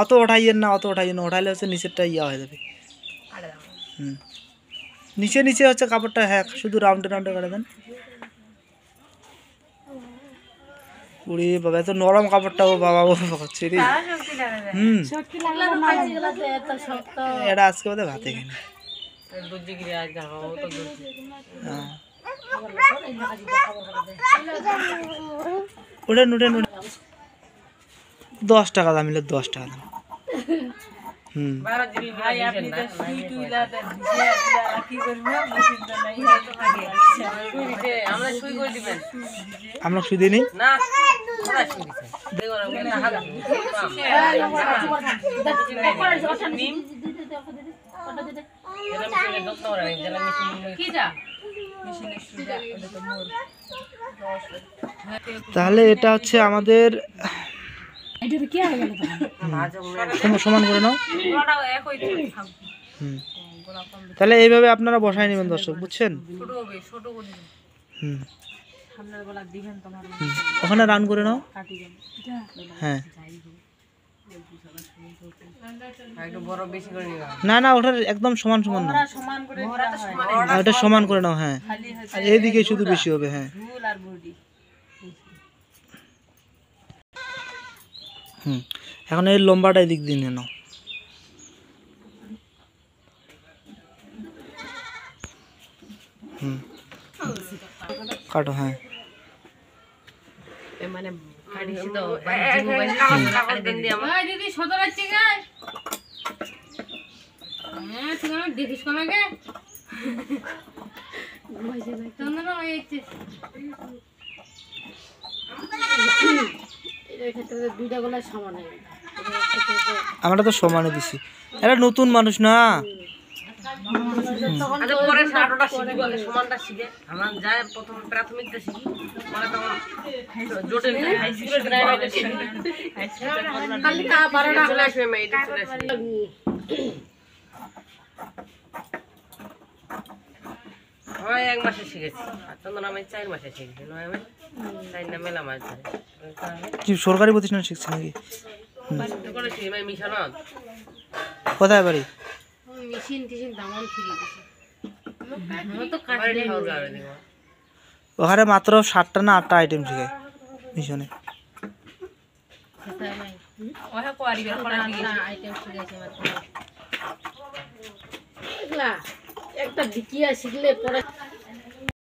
অত ওঠাইয়েন না, অত ওঠাইয়েন না, ওঠাইলে হচ্ছে নিচেরটা ইয়া হয়ে যাবে। নিচে নিচে হচ্ছে কাপড়টা, হ্যাঁ শুধু রাউন্ডে রাউন্ডে করে দেন। উড়ি বাবা, এত নরম কাপড়টা, ও বাবা ও হচ্ছে রে। এটা আজকে বোধ হয় ভাতে খাইনি। উঠেন উঠেন উঠেন, 10 টাকা দাম, 10 টাকা দাম। আমরা শুধু নেই তাহলে এটা হচ্ছে আমাদের সমান করে নাও। তাহলে এইভাবে আপনারা বসায় নেবেন দর্শক, বুঝছেন? ওখানে রান করে নাও। হ্যাঁ না না, ওটার একদম সমান সমান না, ওটা সমান করে নাও। হ্যাঁ এইদিকে শুধু বেশি হবে। হ্যাঁ এখন এই লম্বাটা এদিক দিয়ে নিয়ে নাও। কাটো। হ্যাঁ আমরা তো সমানে দিছি, এটা নতুন মানুষ না। এক মাসে শিখেছি, আমি 4 মাসে শিখেছি। মেলা মাছ কি সরকারি প্রতিষ্ঠান শিখছে নাকি? মিশানো কোথায় বাড়ি? ওখানে মাত্র 7টা না 8টা আইটেম শিখায় মিশনে। একটা দিকিয়া শিখলে পরে